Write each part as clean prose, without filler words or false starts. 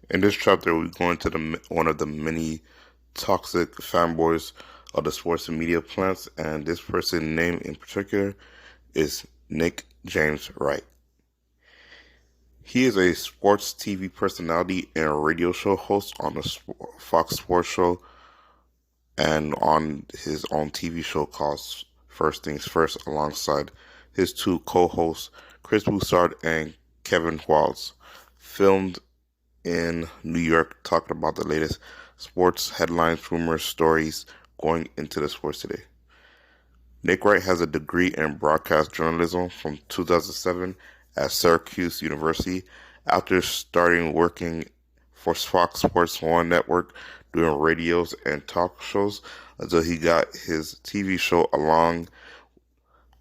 In this chapter, we go into one of the many toxic fanboys of the sports and media plants, and this person named in particular is Nick James Wright. He is a sports TV personality and radio show host on the Fox Sports Show and on his own TV show called First Things First alongside his two co-hosts, Chris Broussard and Kevin Walls, filmed in New York talking about the latest sports headlines, rumors, stories going into the sports today. Nick Wright has a degree in broadcast journalism from 2007 at Syracuse University after starting working for Fox Sports 1 network doing radios and talk shows until he got his TV show along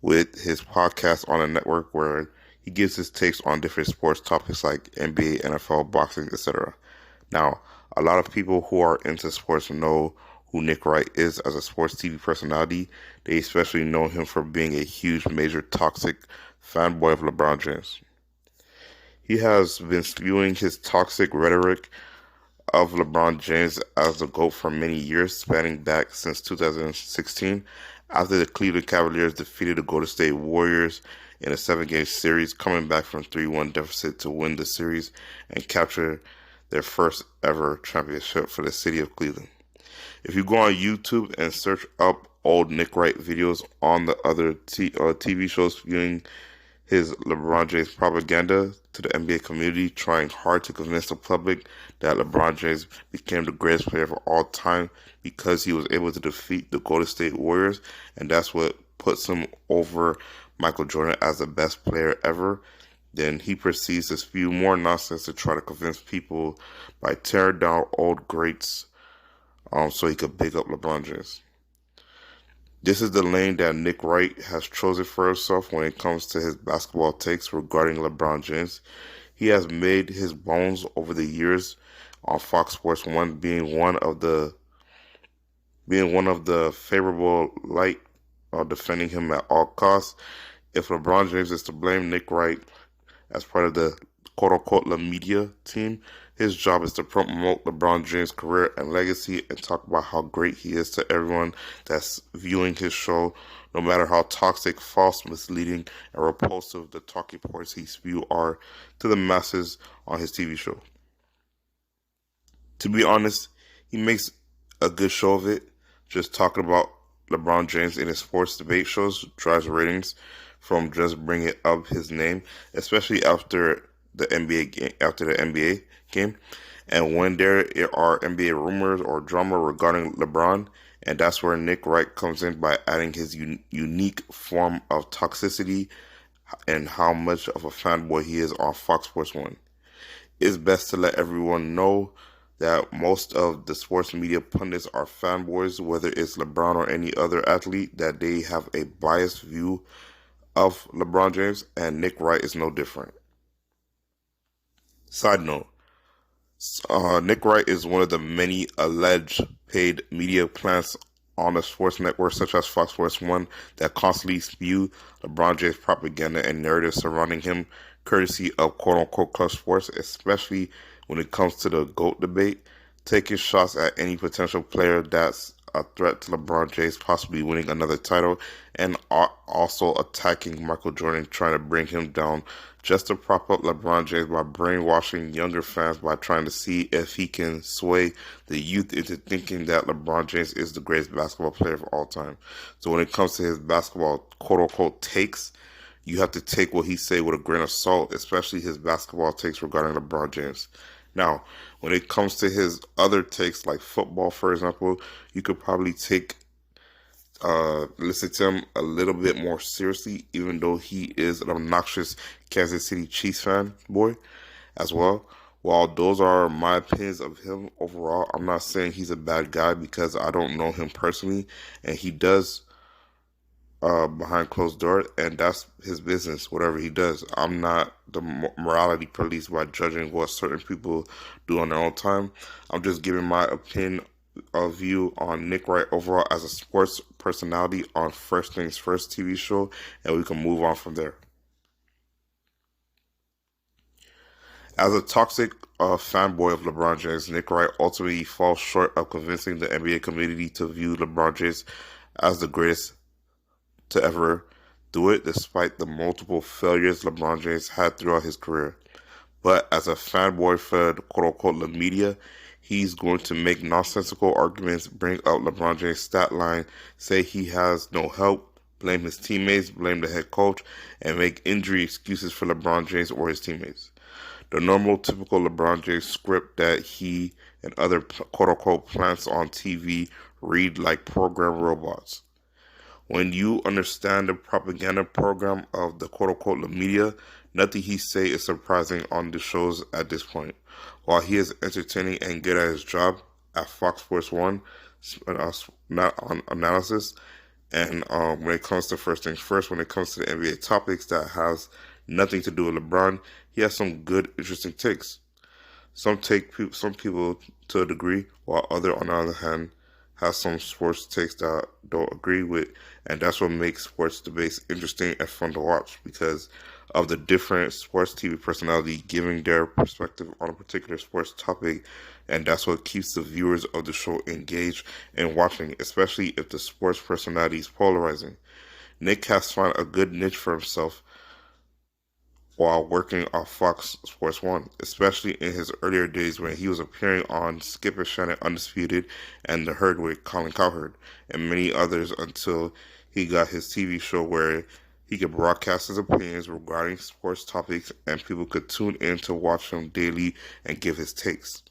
with his podcast on the network where he gives his takes on different sports topics like NBA, NFL, boxing, etc. Now, a lot of people who are into sports know who Nick Wright is as a sports TV personality. They especially know him for being a huge, major, toxic fanboy of LeBron James. He has been spewing his toxic rhetoric of LeBron James as the GOAT for many years, spanning back since 2016, after the Cleveland Cavaliers defeated the Golden State Warriors in a 7-game series, coming back from 3-1 deficit to win the series and capture their first ever championship for the city of Cleveland. If you go on YouTube and search up old Nick Wright videos on the other TV shows viewing his LeBron James propaganda to the NBA community, trying hard to convince the public that LeBron James became the greatest player of all time because he was able to defeat the Golden State Warriors, and that's what puts him over Michael Jordan as the best player ever, then he proceeds to spew more nonsense to try to convince people by tearing down old greats so he could big up LeBron James. This is the lane that Nick Wright has chosen for himself when it comes to his basketball takes regarding LeBron James. He has made his bones over the years on Fox Sports 1 being one of the favorable light defending him at all costs. If LeBron James is to blame, Nick Wright, as part of the quote-unquote La Media team, his job is to promote LeBron James' career and legacy and talk about how great he is to everyone that's viewing his show, no matter how toxic, false, misleading, and repulsive the talking points he spew are to the masses on his TV show. To be honest, he makes a good show of it. Just talking about LeBron James in his sports debate shows drives ratings from just bringing up his name, especially after the NBA game, and when there are NBA rumors or drama regarding LeBron, and that's where Nick Wright comes in by adding his unique form of toxicity and how much of a fanboy he is on Fox Sports 1. It's best to let everyone know that most of the sports media pundits are fanboys, whether it's LeBron or any other athlete, that they have a biased view of LeBron James, and Nick Wright is no different. Side note, Nick Wright is one of the many alleged paid media plants on the sports network such as Fox Sports 1 that constantly spew LeBron James propaganda and narratives surrounding him, courtesy of quote-unquote club sports, especially when it comes to the GOAT debate, taking shots at any potential player that's a threat to LeBron James possibly winning another title, and also attacking Michael Jordan, trying to bring him down just to prop up LeBron James by brainwashing younger fans by trying to see if he can sway the youth into thinking that LeBron James is the greatest basketball player of all time. So when it comes to his basketball quote-unquote takes, you have to take what he say with a grain of salt, especially his basketball takes regarding LeBron James. Now, when it comes to his other takes, like football, for example, you could probably listen to him a little bit more seriously, even though he is an obnoxious Kansas City Chiefs fan boy as well. While those are my opinions of him overall, I'm not saying he's a bad guy because I don't know him personally, and he does behind closed doors, and that's his business, whatever he does. I'm not the morality police by judging what certain people do on their own time. I'm just giving my opinion of view on Nick Wright overall as a sports personality on First Things First TV show, and we can move on from there. As a toxic fanboy of LeBron James, Nick Wright ultimately falls short of convincing the NBA community to view LeBron James as the greatest to ever do it, despite the multiple failures LeBron James had throughout his career. But as a fanboy for the quote-unquote the media, he's going to make nonsensical arguments, bring out LeBron James' stat line, say he has no help, blame his teammates, blame the head coach, and make injury excuses for LeBron James or his teammates. The normal, typical LeBron James script that he and other quote-unquote plants on TV read like program robots. When you understand the propaganda program of the quote-unquote the media, nothing he say is surprising on the shows at this point. While he is entertaining and good at his job at Fox Sports 1, not on analysis, and when it comes to first things first, when it comes to the NBA topics that has nothing to do with LeBron, he has some good, interesting takes. Some people to a degree, while other, on the other hand, has some sports takes that I don't agree with, and that's what makes sports debates interesting and fun to watch because of the different sports TV personality giving their perspective on a particular sports topic, and that's what keeps the viewers of the show engaged and watching, especially if the sports personality is polarizing. Nick has found a good niche for himself while working on Fox Sports 1, especially in his earlier days when he was appearing on Skip and Shannon Undisputed and The Herd with Colin Cowherd, and many others until he got his TV show where he could broadcast his opinions regarding sports topics and people could tune in to watch him daily and give his takes.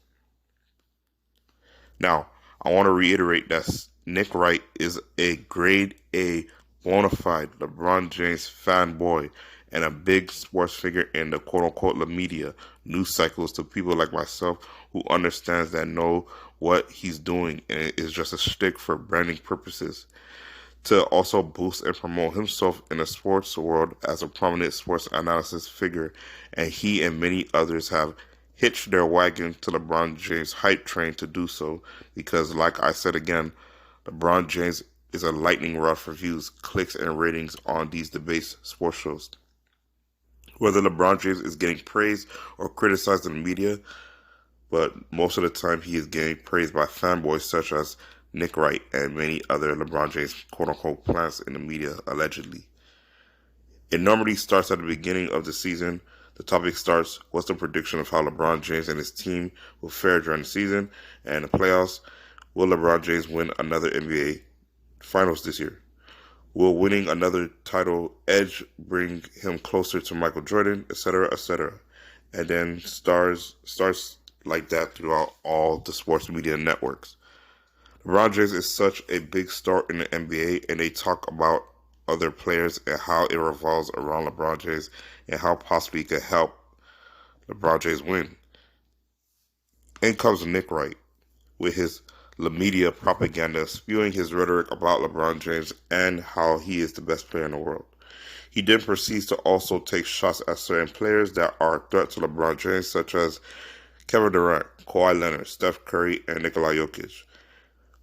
Now, I want to reiterate that Nick Wright is a grade A bona fide LeBron James fanboy and a big sports figure in the quote-unquote the media news cycles to people like myself who understands that know what he's doing and it is just a shtick for branding purposes. To also boost and promote himself in the sports world as a prominent sports analysis figure, and he and many others have hitched their wagon to LeBron James' hype train to do so because, like I said again, LeBron James is a lightning rod for views, clicks, and ratings on these debates sports shows. Whether LeBron James is getting praised or criticized in the media, but most of the time he is getting praised by fanboys such as Nick Wright and many other LeBron James quote-unquote plants in the media, allegedly. It normally starts at the beginning of the season. The topic starts, what's the prediction of how LeBron James and his team will fare during the season and the playoffs? Will LeBron James win another NBA Finals this year? Will winning another title edge bring him closer to Michael Jordan, etc., etc.? And then starts like that throughout all the sports media networks. LeBron James is such a big star in the NBA, and they talk about other players and how it revolves around LeBron James and how possibly it could help LeBron James win. In comes Nick Wright with his the media propaganda spewing his rhetoric about LeBron James and how he is the best player in the world. He then proceeds to also take shots at certain players that are a threat to LeBron James, such as Kevin Durant, Kawhi Leonard, Steph Curry, and Nikola Jokic.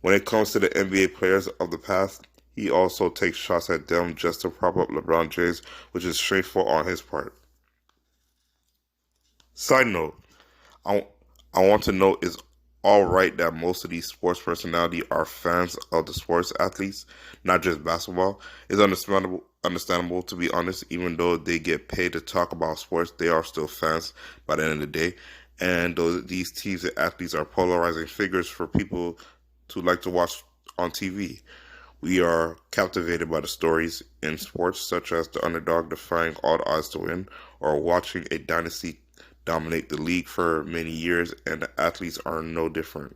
When it comes to the NBA players of the past, he also takes shots at them just to prop up LeBron James, which is shameful on his part. Side note, I want to note is all right that most of these sports personalities are fans of the sports athletes, not just basketball. It's understandable to be honest, even though they get paid to talk about sports, they are still fans by the end of the day. And these teams and athletes are polarizing figures for people to like to watch on TV. We are captivated by the stories in sports, such as the underdog defying all the odds to win, or watching a dynasty dominate the league for many years, and the athletes are no different.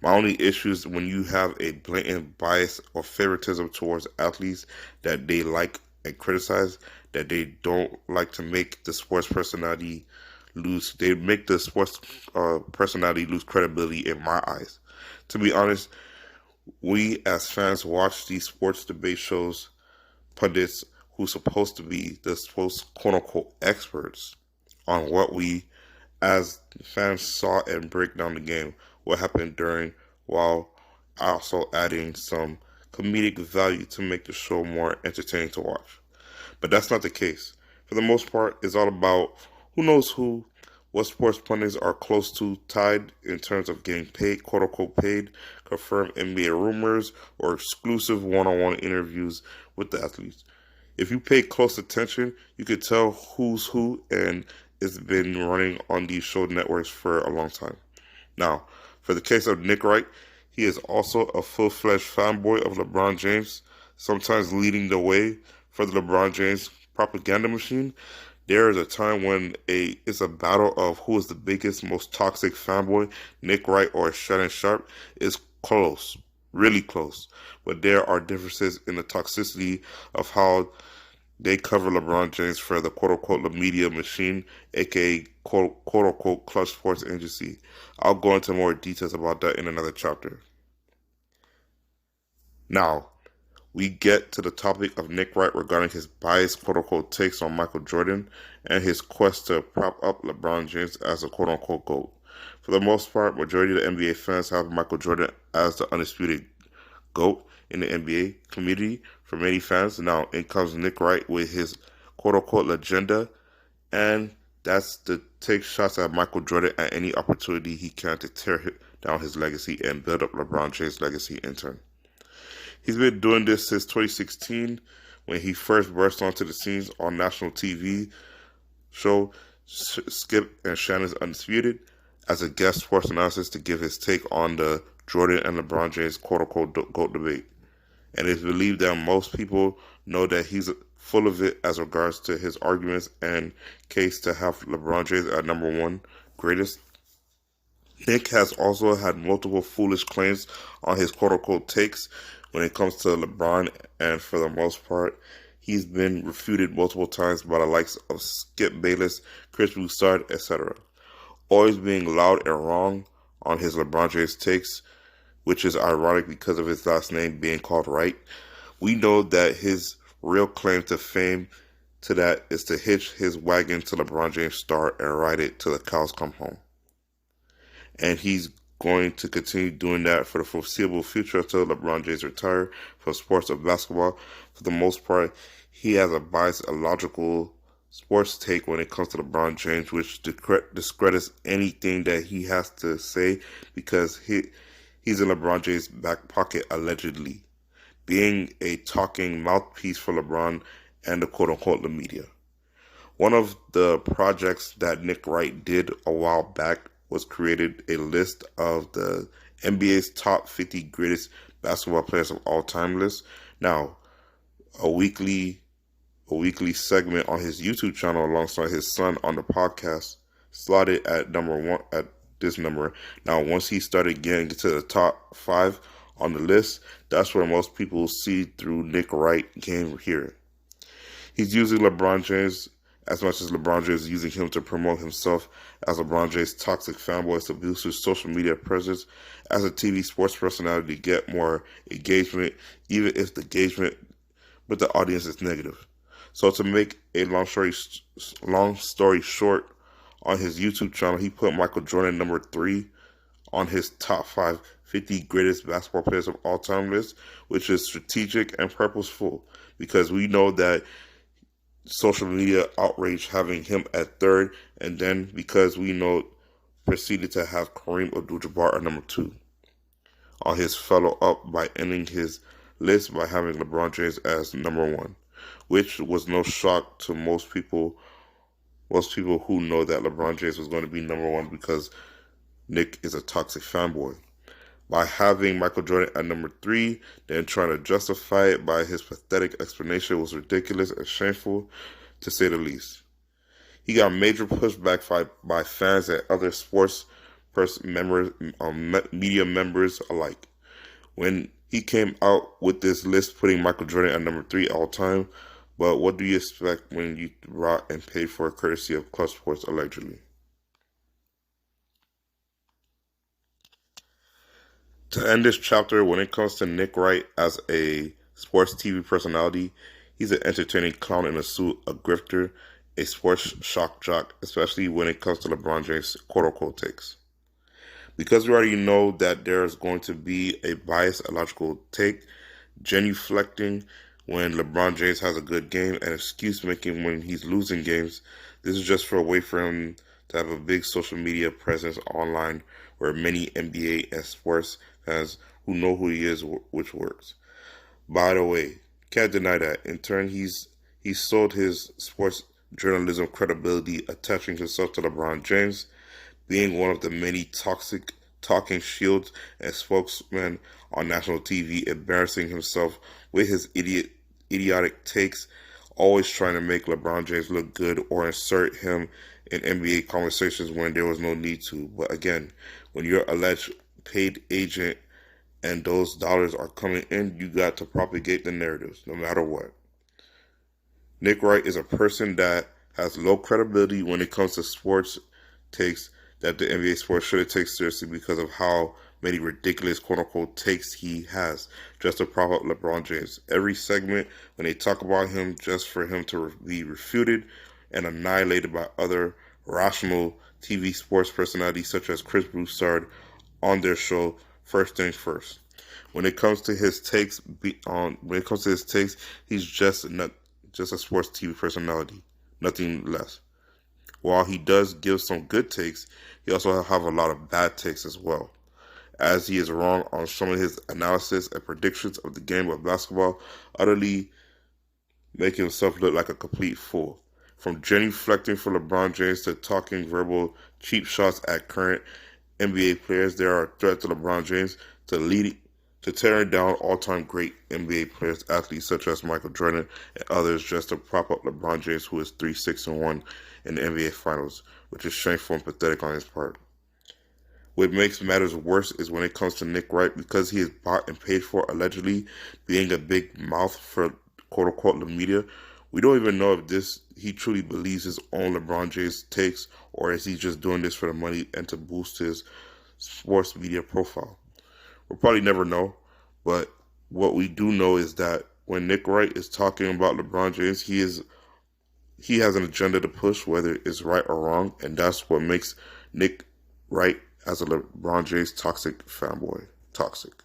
My only issue is when you have a blatant bias or favoritism towards athletes that they like and criticize, that they don't like to make the sports personality lose. They make the sports personality lose credibility in my eyes. To be honest, we as fans watch these sports debate shows, pundits who's supposed to be the supposed quote-unquote experts on what we as fans saw and break down the game, what happened during, while also adding some comedic value to make the show more entertaining to watch. But that's not the case. For the most part, it's all about who knows who, what sports pundits are close to tied in terms of getting paid, quote unquote paid, confirmed NBA rumors, or exclusive one-on-one interviews with the athletes. If you pay close attention, you could tell who's who, and it's been running on these show networks for a long time. Now, for the case of Nick Wright, he is also a full-fledged fanboy of LeBron James, sometimes leading the way for the LeBron James propaganda machine. There is a time when it's a battle of who is the biggest, most toxic fanboy, Nick Wright or Shannon Sharp. Is close, really close. But there are differences in the toxicity of how they cover LeBron James for the quote-unquote the media machine, aka quote-unquote Clutch Sports Agency. I'll go into more details about that in another chapter. Now, we get to the topic of Nick Wright regarding his biased quote-unquote takes on Michael Jordan and his quest to prop up LeBron James as a quote-unquote GOAT. For the most part, majority of the NBA fans have Michael Jordan as the undisputed GOAT in the NBA community. For many fans, now in comes Nick Wright with his quote-unquote legenda, and that's to take shots at Michael Jordan at any opportunity he can to tear down his legacy and build up LeBron James' legacy in turn. He's been doing this since 2016 when he first burst onto the scenes on national TV show Skip and Shannon's Undisputed as a guest sports analyst to give his take on the Jordan and LeBron James quote-unquote GOAT debate. And it's believed that most people know that he's full of it as regards to his arguments and case to have LeBron James at number one greatest. Nick has also had multiple foolish claims on his quote-unquote takes when it comes to LeBron, and for the most part, he's been refuted multiple times by the likes of Skip Bayless, Chris Broussard, etc. Always being loud and wrong on his LeBron James takes, which is ironic because of his last name being called Wright. We know that his real claim to fame to that is to hitch his wagon to LeBron James' star and ride it till the cows come home. And he's going to continue doing that for the foreseeable future until LeBron James retires from sports or basketball. For the most part, he has a biased, illogical sports take when it comes to LeBron James, which discredits anything that he has to say because he's in LeBron James' back pocket allegedly, being a talking mouthpiece for LeBron and the quote-unquote the media. One of the projects that Nick Wright did a while back was created a list of the NBA's top 50 greatest basketball players of all time list. Now, a weekly segment on his YouTube channel alongside his son on the podcast slotted at number one at this number. Now, once he started getting to the top 5 on the list, that's where most people see through Nick Wright came here. He's using LeBron James as much as LeBron James is using him to promote himself as LeBron James' toxic fanboy to boost his social media presence as a TV sports personality to get more engagement, even if the engagement with the audience is negative. So to make a long story short, on his YouTube channel, he put Michael Jordan number 3 on his top 50 greatest basketball players of all time list, which is strategic and purposeful because we know that social media outrage having him at 3rd, and then because we know proceeded to have Kareem Abdul-Jabbar at number 2 on his follow-up by ending his list by having LeBron James as number 1, which was no shock to most people who know that LeBron James was going to be number 1 because Nick is a toxic fanboy. By having Michael Jordan at number 3, then trying to justify it by his pathetic explanation was ridiculous and shameful, to say the least. He got major pushback by fans and other sports media members alike. When he came out with this list putting Michael Jordan at number 3 all time, but what do you expect when you brought and paid for a courtesy of Clutch Sports allegedly? To end this chapter, when it comes to Nick Wright as a sports TV personality, he's an entertaining clown in a suit, a grifter, a sports shock jock, especially when it comes to LeBron James' quote-unquote takes. Because we already know that there's going to be a biased, illogical take, genuflecting when LeBron James has a good game, and excuse making when he's losing games, this is just for a way for him to have a big social media presence online where many NBA and sports fans who know who he is, which works. By the way, can't deny that. In turn, he sold his sports journalism credibility, attaching himself to LeBron James, being one of the many toxic talking shields and spokesmen on national TV, embarrassing himself with his idiotic takes, always trying to make LeBron James look good or insert him in NBA conversations when there was no need to. But again, when you're alleged paid agent and those dollars are coming in, you got to propagate the narratives, no matter what. Nick Wright is a person that has low credibility when it comes to sports takes that the NBA sports shouldn't take seriously because of how many ridiculous quote-unquote takes he has just to prop up LeBron James. Every segment, when they talk about him, just for him to be refuted and annihilated by other rational TV sports personalities such as Chris Broussard on their show, First Things First. When it comes to his takes, he's just a sports TV personality, nothing less. While he does give some good takes, he also have a lot of bad takes as well, as he is wrong on some of his analysis and predictions of the game of basketball, utterly making himself look like a complete fool. From genuflecting for LeBron James to talking verbal cheap shots at current NBA players, there are threats to LeBron James to tearing down all-time great NBA players, athletes such as Michael Jordan and others, just to prop up LeBron James, who is 3-6-1 in the NBA Finals, which is shameful and pathetic on his part. What makes matters worse is when it comes to Nick Wright, because he is bought and paid for, allegedly being a big mouth for quote-unquote the media. We don't even know if he truly believes his own LeBron James takes, or is he just doing this for the money and to boost his sports media profile. We'll probably never know, but what we do know is that when Nick Wright is talking about LeBron James, he has an agenda to push, whether it's right or wrong, and that's what makes Nick Wright as a LeBron James toxic fanboy toxic.